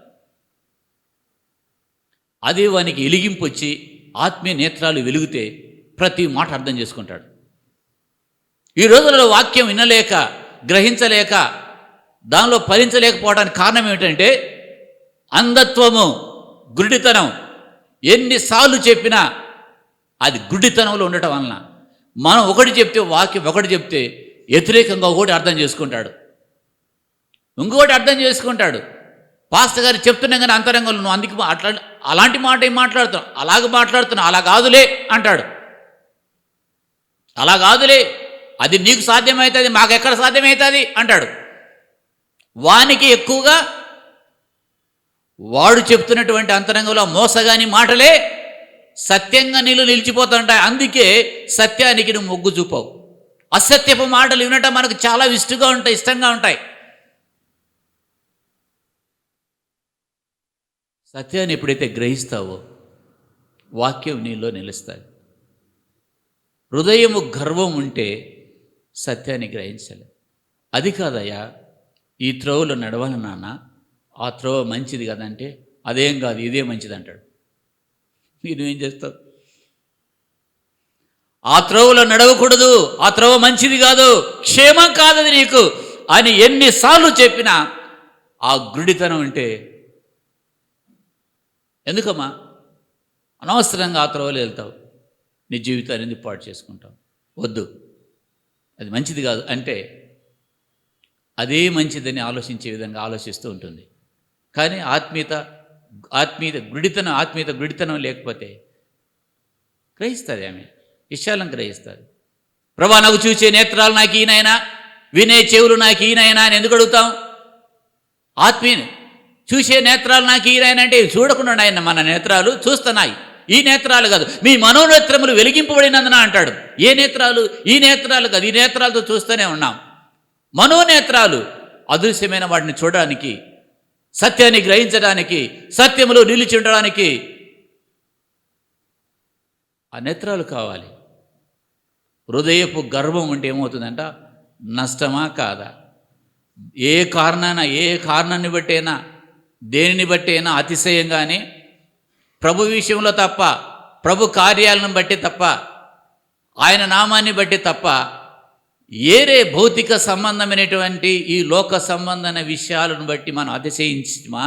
అదే వానికి ఎలిగింపు వచ్చి ఆత్మీయ నేత్రాలు వెలిగితే ప్రతి మాట అర్థం చేసుకుంటాడు. ఈ రోజులలో వాక్యం వినలేక, గ్రహించలేక, దానిలో ఫలించలేకపోవడానికి కారణం ఏమిటంటే అంధత్వము, గుడ్డితనం. ఎన్నిసార్లు చెప్పినా అది గుడ్డితనంలో ఉండటం వలన మనం ఒకటి చెప్తే, వాక్యం ఒకటి చెప్తే వ్యతిరేకంగా ఒకటి అర్థం చేసుకుంటాడు, ఇంకొకటి అర్థం చేసుకుంటాడు. పాస్టర్ గారు చెప్తున్నాం కానీ అంతరంగంలో నువ్వు అందుకు అలాంటి మాట ఏం మాట్లాడుతున్నావు, అలాగ మాట్లాడుతున్నావు, అలా కాదులే అంటాడు. అలా కాదులే, అది నీకు సాధ్యమవుతుంది, మాకెక్కడ సాధ్యమవుతుంది అంటాడు. వానికి ఎక్కువగా వాడు చెప్తున్నటువంటి అంతరంగంలో మోసగాని మాటలే సత్యంగా నీళ్ళు నిలిచిపోతుంటాయి. అందుకే సత్యానికి నువ్వు మొగ్గు చూపవు. అసత్యపు మాటలు వినటం మనకు చాలా ఇష్టంగా ఉంటాయి. సత్యాన్ని ఎప్పుడైతే గ్రహిస్తావో వాక్యం నీలో నిలుస్తుంది. హృదయము గర్వం ఉంటే సత్యాన్ని గ్రహించలే. అది కాదయ్యా, ఈ త్రోవలో నడవాలి నాన్న, ఆ త్రోవ మంచిది కదంటే అదేం కాదు, ఇదే మంచిది అంటాడు. నువ్వేం చేస్తావు? ఆ త్రోవలో నడవకూడదు, ఆ త్రోవ మంచిది కాదు, క్షేమం కాదది నీకు అని ఎన్నిసార్లు చెప్పినా ఆ గుడితనం అంటే ఎందుకమ్మా అనవసరంగా ఆ త్రోవలో వెళ్తావు, నీ జీవితాన్ని పాడు చేసుకుంటావు, వద్దు అది మంచిది కాదు అంటే అదే మంచిదని ఆలోచించే విధంగా ఆలోచిస్తూ ఉంటుంది. కానీ ఆత్మీయత గుడితనం లేకపోతే గ్రహిస్తుంది, ఆమె విశాలం గ్రహిస్తుంది. ప్రభా నాకు చూసే నేత్రాలు నాకు ఈయనైనా, వినే చెవులు నాకు ఈయనైనా అని ఎందుకు అడుగుతాం? ఆత్మీయను చూసే నేత్రాలు నాకు ఈయనైనా అంటే చూడకుండా ఆయన మన నేత్రాలు చూస్తున్నాయి, ఈ నేత్రాలు కాదు మీ మనోనేత్రములు వెలిగింపబడినందున అంటాడు. ఏ నేత్రాలు? ఈ నేత్రాలు కాదు, ఈ నేత్రాలతో చూస్తూనే ఉన్నాం. మనోనేత్రాలు అదృశ్యమైన వాటిని చూడడానికి, సత్యాన్ని గ్రహించడానికి, సత్యములో నిలిచి ఉండడానికి ఆ నేత్రాలు కావాలి. హృదయపు గర్వం అంటే ఏమవుతుందంట? నష్టమా కాదా? ఏ కారణాన్ని బట్టైనా, దేనిని బట్టైనా అతిశయంగానే ప్రభు విషయంలో తప్ప, ప్రభు కార్యాలను బట్టి తప్ప, ఆయన నామాన్ని బట్టి తప్ప ఏరే భౌతిక సంబంధమైనటువంటి ఈ లోక సంబంధమైన విషయాలను బట్టి మనం అతిశయించమా,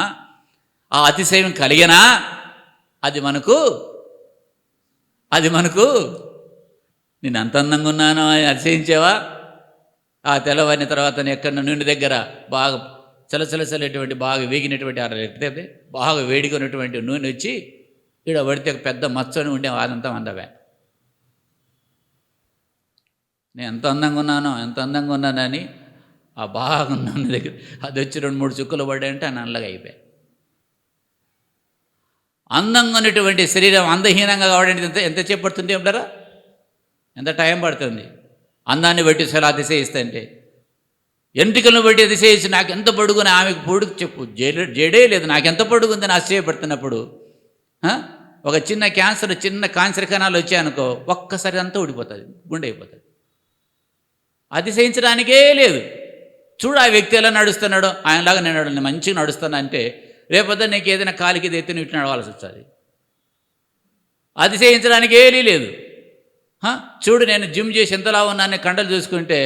ఆ అతిశయం కలిగినా అది మనకు నేను అంత అందంగా ఉన్నాను అని అతిశయించావా? ఆ తెల్లవారిన తర్వాత ఎక్కడ నుండి దగ్గర బాగా చలచలచలేటువంటి బాగా వేగినటువంటి ఎక్కడైతే బాగా వేడికొన్నటువంటి నూనె వచ్చి ఇక్కడ పడితే ఒక పెద్ద మచ్చని ఉండే అదంతా అందవే. నేను ఎంత అందంగా ఉన్నానని ఆ బాగా నూనె దగ్గర అది వచ్చి 2-3 చుక్కలు పడ్డాయంటే ఆ నల్లగా అయిపోయాయి. అందంగా ఉన్నటువంటి శరీరం అందహీనంగా కావడానికి ఎంత చేపడుతుంది ఏమంటారా? ఎంత టైం పడుతుంది? అందాన్ని బట్టి చాలా అతిశయిస్తుంటే, ఎంట్రికలను బట్టి అతిశయించి నాకు ఎంత పొడుగుని ఆమెకు పొడుగు చెప్పు, జడే లేదు నాకెంత పొడుగుందని ఆశ్చర్యపడుతున్నప్పుడు ఒక చిన్న క్యాన్సర్ కణాలు వచ్చాయనుకో ఒక్కసారి అంతా ఊడిపోతుంది, గుండె అయిపోతుంది. అతిశయించడానికే లేదు. చూడు ఆ వ్యక్తి ఎలా నడుస్తున్నాడో, ఆయనలాగా నేను మంచిగా నడుస్తాను అంటే రేపొద్దు నీకు ఏదైనా కాలికి ఎత్తుని ఇట్లా నడవాల్సి వస్తుంది. అతిశయించడానికే లేదు. చూడు నేను జిమ్ చేసి ఎంతలా ఉన్నాను కండలు చూసుకుంటే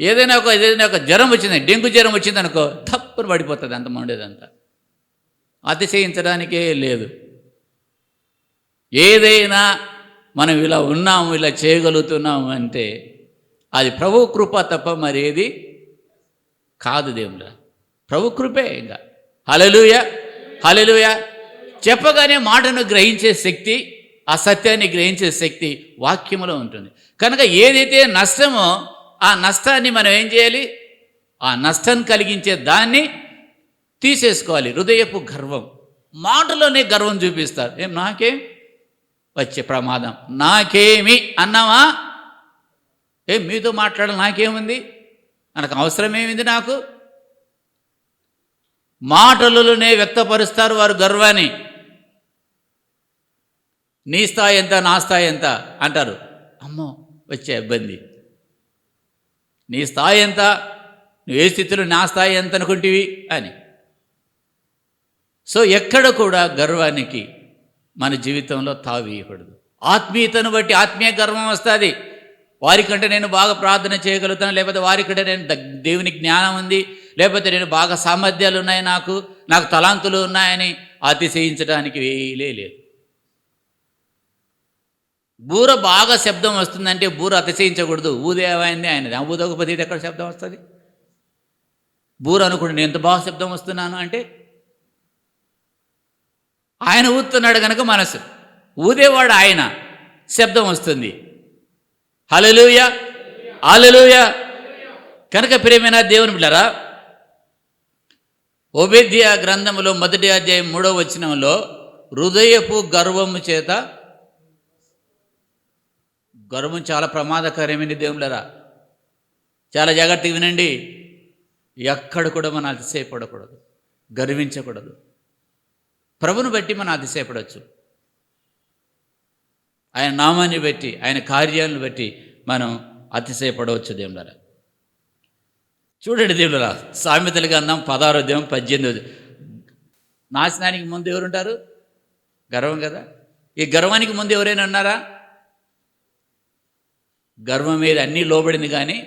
ఏదైనా ఒక జ్వరం వచ్చింది, డెంగ్యూ జ్వరం వచ్చింది అనుకో తప్పును పడిపోతుంది అంత మండేదంతా. అతిశయించడానికే లేదు. ఏదైనా మనం ఇలా ఉన్నాము, ఇలా చేయగలుగుతున్నాము అంటే అది ప్రభు కృప తప్ప మరేది కాదు. దేవుడా ప్రభు కృపే. ఇంకా హల్లెలూయా చెప్పగానే మాటను గ్రహించే శక్తి, ఆ సత్యాన్ని గ్రహించే శక్తి వాక్యములో ఉంటుంది. కనుక ఏదైతే నష్టమో ఆ నష్టాన్ని మనం ఏం చేయాలి? ఆ నష్టం కలిగించే దాన్ని తీసేసుకోవాలి. హృదయపు గర్వం, మాటలోనే గర్వం చూపిస్తారు. నాకేం వచ్చే ప్రమాదం, నాకేమి అన్నావా? మీతో మాట్లాడాలి, నాకేముంది, మనకు అవసరమేమింది? నాకు మాటలలోనే వ్యక్తపరుస్తారు వారు గర్వాన్ని. నీ స్థాయి ఎంత, నా స్థాయి ఎంత అంటారు. అమ్మో వచ్చే ఇబ్బంది. నీ స్థాయి ఎంత, నువ్వు ఏ స్థితిలో నా స్థాయి ఎంత అనుకుంటేవి అని. సో ఎక్కడ కూడా గర్వానికి మన జీవితంలో తావీయకూడదు. ఆత్మీయతను బట్టి ఆత్మీయ గర్వం వస్తుంది. వారికంటే నేను బాగా ప్రార్థన చేయగలుగుతాను, లేకపోతే వారికంటే నేను దేవుని జ్ఞానం ఉంది, లేకపోతే నేను బాగా సామర్థ్యాలు ఉన్నాయి, నాకు తలాంతులు ఉన్నాయని అతిశయించడానికి వేలే లేదు. బూర బాగా శబ్దం వస్తుందంటే బూర అతిశయించకూడదు. ఊదేవాయింది ఆయనది. ఊదకపోతే ఇది ఎక్కడ శబ్దం వస్తుంది? బూర అనుకోండి, నేను ఎంత బాగా శబ్దం వస్తున్నాను అంటే ఆయన ఊదుతున్నాడు కనుక మనసు, ఊదేవాడు ఆయన, శబ్దం వస్తుంది. హల్లెలూయా హల్లెలూయా. కనుక ప్రియమైన దేవుని బిడ్డలారా, ఓబేద్య గ్రంథములో 1వ అధ్యాయం 3వ వచనంలో హృదయపు గర్వము చేత, గర్వం చాలా ప్రమాదకరమైనది దేవుళ్ళరా, చాలా జాగ్రత్తగా వినండి. ఎక్కడ కూడా మనం అతిశయపడకూడదు, గర్వించకూడదు. ప్రభుని బట్టి మనం అతిశయపడవచ్చు, ఆయన నామాన్ని బట్టి, ఆయన కార్యాలను బట్టి మనం అతిశయపడవచ్చు దేవుళ్ళరా. చూడండి దేవుళ్ళరా, సామెతల గ్రంథం 16వ అధ్యాయం 18. నాశనానికి ముందు ఎవరుంటారు? గర్వం కదా. ఈ గర్వానికి ముందు ఎవరైనా ఉన్నారా? గర్వం మీద అన్నీ లోబడింది, కానీ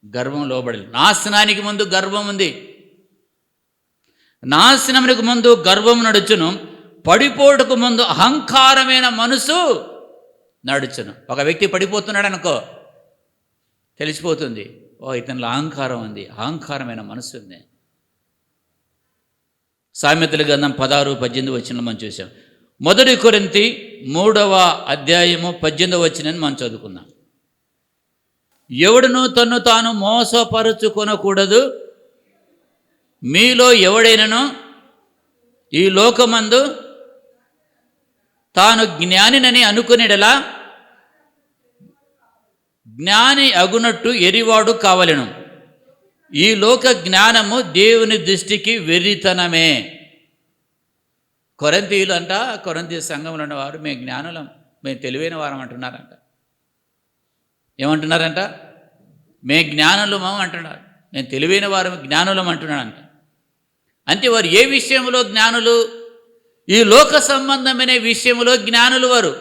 గర్వం లోబడింది. నాశనానికి ముందు గర్వం ఉంది, నాశనమునికి ముందు గర్వం నడుచును, పడిపోటుకు ముందు అహంకారమైన మనసు నడుచును. ఒక వ్యక్తి పడిపోతున్నాడు అనుకో, తెలిసిపోతుంది, ఓ ఇతనిలో అహంకారం ఉంది, అహంకారమైన మనసు ఉంది. సామెతల గ్రంథం 16-18 వచనం మనం చూసాం. 1 కొరింథీ 3:18 మనం చదువుకుందాం. ఎవడును తన్ను తాను మోసపరుచుకొనకూడదు, మీలో ఎవడైనను ఈ లోకమందు తాను జ్ఞానినని అనుకునేడలా జ్ఞాని అగునట్టు ఎరివాడు కావలెను. ఈ లోక జ్ఞానము దేవుని దృష్టికి వెర్రితనమే. కొరింథీయులు అంట, కొరింథీ సంఘంలో ఉన్నవారు మేము జ్ఞానులం, మేము తెలివైన వారం అంటున్నారంట. ఏమంటున్నారంట? మేము జ్ఞానులము అంటున్నారు, మేము తెలివైన వారు జ్ఞానులం అంటున్నాడంట. అంటే వారు ఏ విషయంలో జ్ఞానులు? ఈ లోక సంబంధమైన విషయంలో జ్ఞానులు వారు.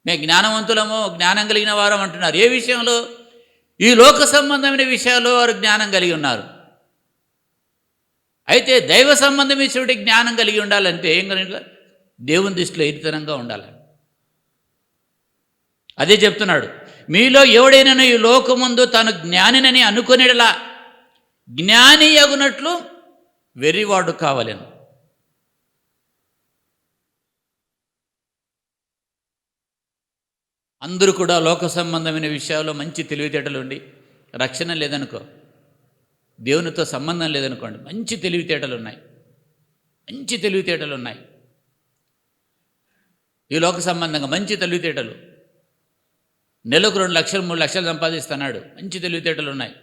మేము జ్ఞానవంతులము, జ్ఞానం కలిగిన వారం అంటున్నారు. ఏ విషయంలో? ఈ లోక సంబంధమైన విషయాల్లో వారు జ్ఞానం కలిగి ఉన్నారు. అయితే దైవ సంబంధమైన జ్ఞానం కలిగి ఉండాలంటే ఏం కలిగి? దేవుని దృష్టిలో ఎరితనంగా ఉండాలి. అదే చెప్తున్నాడు, మీలో ఎవడైనా ఈ లోకముందు తాను జ్ఞానినని అనుకునేలా జ్ఞాని అగునట్లు వెర్రివాడు కావాలను. అందరూ కూడా లోక సంబంధమైన విషయాల్లో మంచి తెలివితేటలు ఉండి, రక్షణ లేదనుకో, దేవునితో సంబంధం లేదనుకోండి, మంచి తెలివితేటలు ఉన్నాయి, మంచి తెలివితేటలు ఉన్నాయి. ఈ లోక సంబంధంగా మంచి తెలివితేటలు, నెలకు 2 లక్షలు 3 లక్షలు సంపాదిస్తున్నాడు, మంచి తెలివితేటలు ఉన్నాయి,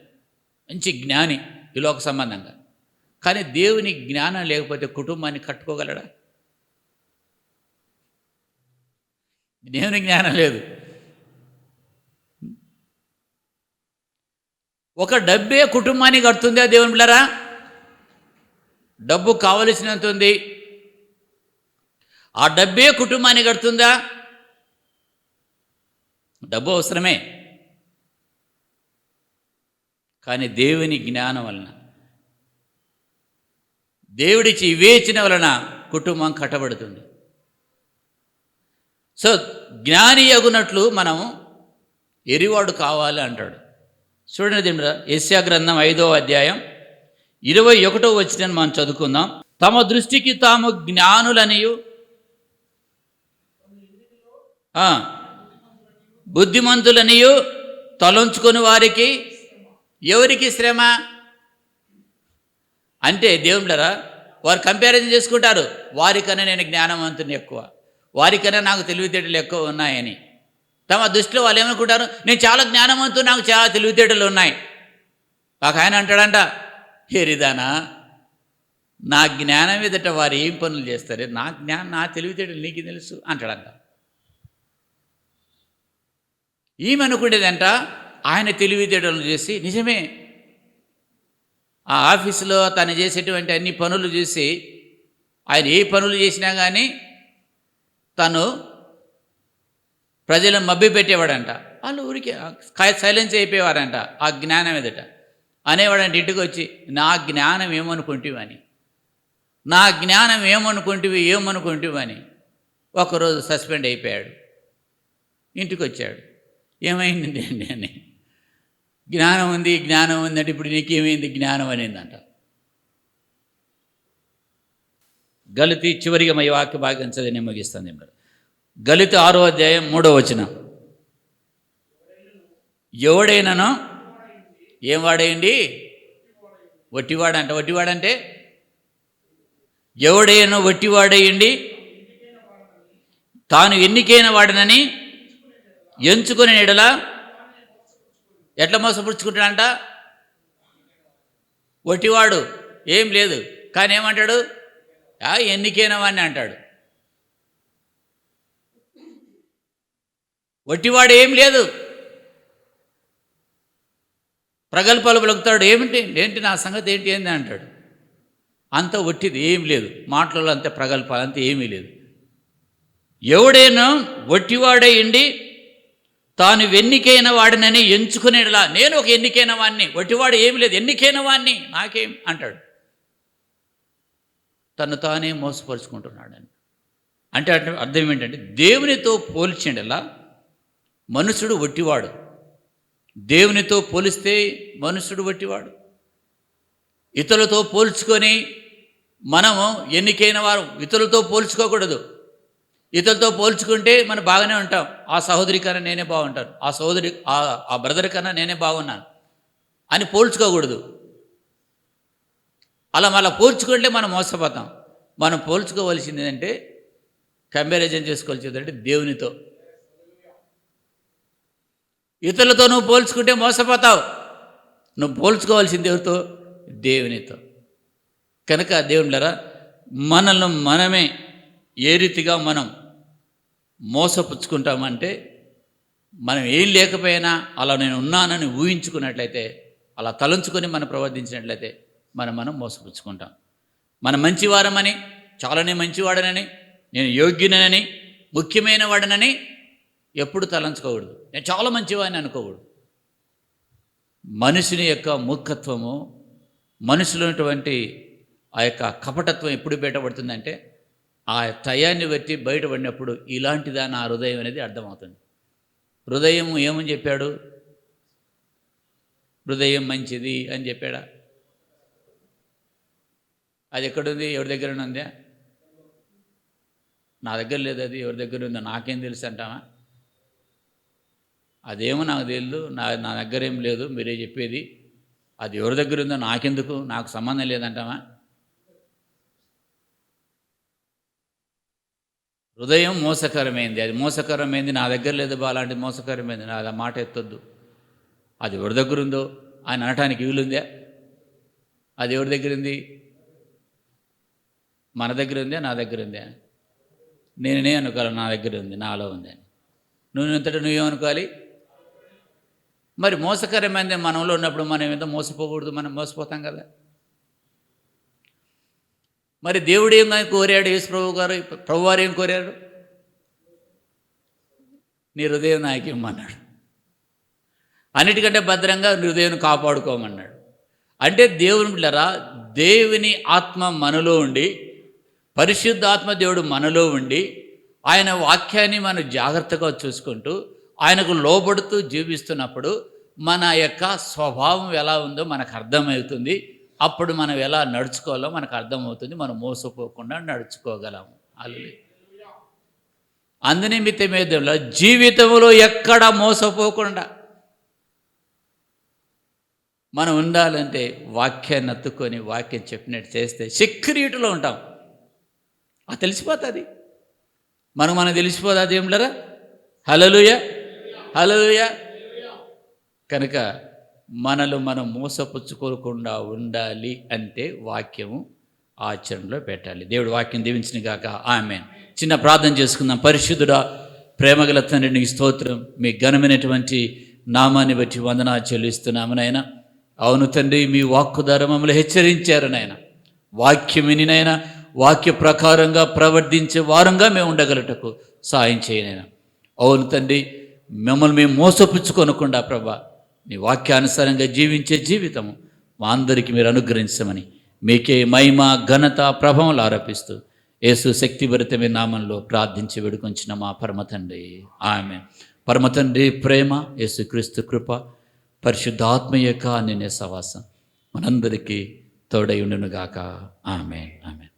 మంచి జ్ఞాని ఈ లోక సంబంధంగా. కానీ దేవుని జ్ఞానం లేకపోతే కుటుంబాన్ని కట్టుకోగలడా? దేవుని జ్ఞానం లేదు. ఒక డబ్బే కుటుంబాన్ని కడుతుందా దేవుని బిడ్డలారా? డబ్బు కావలసినంత ఉంది, ఆ డబ్బే కుటుంబాన్ని కడుతుందా? డబ్బు అవసరమే, కానీ దేవుని జ్ఞానం వలన, దేవుడిచ్చి వివేచన వలన కుటుంబం కట్టబడుతుంది. సో జ్ఞాని అగునట్లు మనం ఎరివాడు కావాలి అంటాడు. చూడండి దేవుడా, యెషయా గ్రంథం 5:21 మనం చదువుకుందాం. తమ దృష్టికి తాము జ్ఞానులనియు బుద్ధిమంతులనియు తలంచుకొని వారికి ఎవరికి శ్రమ? అంటే దేవుళ్ళరా వారు కంపారిజన్ చేసుకుంటారు, వారికన్నా నేను జ్ఞానవంతుని ఎక్కువ, వారికన్నా నాకు తెలివితేటలు ఎక్కువ ఉన్నాయని. తమ దృష్టిలో వాళ్ళు ఏమనుకుంటారు? నేను చాలా జ్ఞానవంతుడు, నాకు చాలా తెలివితేటలు ఉన్నాయి. ఒక ఆయన అంటాడంట, హేరిదానా, నా జ్ఞానం ఎదుట వారు ఏం పనులు చేస్తారు, నా తెలివితేటలు నీకు తెలుసు అంటాడంట. ఈమెనుకునేదంట ఆయన తెలివితేటలు చేసి, నిజమే, ఆ ఆఫీసులో తను చేసేటువంటి అన్ని పనులు చూసి, ఆయన ఏ పనులు చేసినా కానీ తను ప్రజలను మభ్య పెట్టేవాడంట. వాళ్ళు ఊరికి సైలెన్స్ అయిపోయేవారంట ఆ జ్ఞానం ఎదుట. అనేవాడంట ఇంటికి వచ్చి, నా జ్ఞానం ఏమనుకుంటివని, నా జ్ఞానం ఏమనుకుంటివని. ఒకరోజు సస్పెండ్ అయిపోయాడు. ఇంటికి వచ్చాడు, ఏమైంది అండి అని. జ్ఞానం ఉంది అంటే ఇప్పుడు నీకేమైంది జ్ఞానం అనేందంట. గలితీ చివరిగా మా వాక్య భాగం చదివి ముగిస్తుంది. గలితీ 6:3 ఎవడైనానో ఏం వాడేయండి? వట్టివాడంట. వట్టివాడంటే ఎవడైనా వట్టివాడేయండి, తాను ఎన్నికైన వాడనని ఎంచుకునే ఎడలా ఎట్లా మోసపుచ్చుకుంటాడంట? వట్టివాడు ఏం లేదు, కానీ ఏమంటాడు? ఎన్నికైన వాడిని అంటాడు. వట్టివాడు ఏం లేదు, ప్రగల్భాలు పలుకుతాడు. ఏంటి నా సంగతి ఏంటి అంటాడు. అంత వట్టిది, ఏం లేదు, మాటలలో అంతే ప్రగల్భాలు, అంతే ఏమీ లేదు. ఎవడైనా వట్టివాడేయండి, తాను ఎన్నికైన వాడినని ఎంచుకునేలా, నేను ఒక ఎన్నికైన వాడిని, వట్టివాడు ఏమి లేదు, ఎన్నికైన వాడిని, నాకేం అంటాడు. తను తానే మోసపరుచుకుంటున్నాడని అంటే అర్థం ఏంటంటే, దేవునితో పోల్చిండలా మనుషుడు వట్టివాడు. దేవునితో పోలిస్తే మనుషుడు వట్టివాడు. ఇతరులతో పోల్చుకొని మనము ఎన్నికైన వారు, ఇతరులతో పోల్చుకోకూడదు. ఇతరులతో పోల్చుకుంటే మనం బాగానే ఉంటాం. ఆ సహోదరి కన్నా నేనే బాగుంటాను, ఆ సహోదరి ఆ బ్రదర్ కన్నా నేనే బాగున్నాను అని పోల్చుకోకూడదు. అలా పోల్చుకుంటే మనం మోసపోతాం. మనం పోల్చుకోవాల్సింది ఏంటంటే, కంపారిజన్ చేసుకోవాల్సింది అంటే దేవునితో. ఇతరులతో నువ్వు పోల్చుకుంటే మోసపోతావు. నువ్వు పోల్చుకోవాల్సింది ఎవరితో? దేవునితో. కనుక దేవునిలారా, మనల్ని మనమే ఏ రీతిగా మనం మోసపుచ్చుకుంటామంటే, మనం ఏం లేకపోయినా అలా నేను ఉన్నానని ఊహించుకున్నట్లయితే, అలా తలంచుకొని మనం ప్రవర్తించినట్లయితే మనం మోసపుచ్చుకుంటాం. మనం మంచివారమని, చాలానే మంచివాడనని, నేను యోగ్యునని, ముఖ్యమైన వాడనని ఎప్పుడు తలంచుకోకూడదు. నేను చాలా మంచివాడిని అనుకోకూడదు. మనుషుని యొక్క మూర్ఖత్వము, మనుషులు ఉన్నటువంటి ఆ యొక్క కపటత్వం ఎప్పుడు బయటపడుతుందంటే, ఆ టయాన్ని బట్టి బయటపడినప్పుడు ఇలాంటిదా నా హృదయం అనేది అర్థమవుతుంది. హృదయం ఏమని చెప్పాడు? హృదయం మంచిది అని చెప్పాడా? అది ఎక్కడుంది? ఎవరి దగ్గర ఉందా? నా దగ్గర లేదు. అది ఎవరి దగ్గర ఉందో నాకేం తెలుసు అంటావా? అదేమో నాకు తెలియదు, నా దగ్గర ఏం లేదు, మీరే చెప్పేది. అది ఎవరి దగ్గర ఉందో నాకెందుకు, నాకు సంబంధం లేదంటావా? హృదయం మోసకరమైంది, అది మోసకరమైంది, నా దగ్గర లేదు బా, అలాంటి మోసకరమైంది, నా ఆ మాట ఎత్తొద్దు. అది ఎవరి దగ్గర ఉందో ఆయన అనటానికి వీలుందా? అది ఎవరి దగ్గర ఉంది? మన దగ్గర ఉందా? నా దగ్గర ఉందా? నేనే అనుకోవాలి నా దగ్గర ఉంది, నాలో ఉంది అని. నువ్వంతటా నువ్వేమనుకోవాలి? మరి మోసకరమైనది మనంలో ఉన్నప్పుడు మనం ఎంత మోసపోకూడదు? మనం మోసపోతాం కదా. మరి దేవుడు ఏం కోరాడు? యేసు ప్రభువారు ఏం కోరారు? నీ హృదయం నాకు ఇమ్మన్నాడు. అన్నిటికంటే భద్రంగా హృదయం కాపాడుకోమన్నాడు. అంటే దేవుని ఆత్మ మనలో ఉండి, పరిశుద్ధాత్మ దేవుడు మనలో ఉండి, ఆయన వాక్యాన్ని మనం జాగ్రత్తగా చూసుకుంటూ ఆయనకు లోబడుతూ జీవిస్తున్నప్పుడు మన యొక్క స్వభావం ఎలా ఉందో మనకు అర్థమవుతుంది. అప్పుడు మనం ఎలా నడుచుకోవాలో మనకు అర్థమవుతుంది. మనం మోసపోకుండా నడుచుకోగలము. హల్లెలూయా. అందునిమిత్తమే దేవుళ్ళ జీవితంలో ఎక్కడ మోసపోకుండా మనం ఉండాలంటే వాక్యాన్ని అత్తుకొని వాక్యం చెప్పినట్టు చేస్తే సెక్యూరిటీలో ఉంటాం. అది తెలిసిపోతుంది. మనకు తెలిసిపోతుంది. అది ఏమిలరా? హల్లెలూయా, హల్లెలూయా. కనుక మనలో మనం మోసపుచ్చుకోకుండా ఉండాలి అంటే వాక్యము ఆచరణలో పెట్టాలి. దేవుడు వాక్యం దీవించిన గాక. ఆమేన్. చిన్న ప్రార్థన చేసుకుందాం. పరిశుద్ధుడా, ప్రేమగల తండ్రి, నీకు స్తోత్రం. మీ ఘనమైనటువంటి నామాన్ని బట్టి వందనాలు చెల్లిస్తున్నాము నాయన. అవును తండ్రి, మీ వాక్కు ద్వారా మమ్మల్ని హెచ్చరించారు నాయన. వాక్యం వినినైనా వాక్య ప్రకారంగా ప్రవర్తించే వారంగా మేము ఉండగలటకు సాయం చేయనైనా. అవును తండ్రి, మిమ్మల్ని మేము మోసపుచ్చుకొనకుండా ప్రభా, నీ వాక్యానుసారంగా జీవించే జీవితము మా అందరికీ మీరు అనుగ్రహించమని మీకే మహిమ, ఘనత, ప్రభావాలు ఆరోపిస్తూ యేసు శక్తిభరితమైన నామంలో ప్రార్థించి వేడుకొంచిన మా పరమతండ్రి. ఆమేన్. పరమతండ్రి ప్రేమ, యేసుక్రీస్తు కృప, పరిశుద్ధాత్మ యొక్క అన్యోన్య సహవాసం మనందరికీ తోడై ఉండునుగాక. ఆమేన్, ఆమేన్.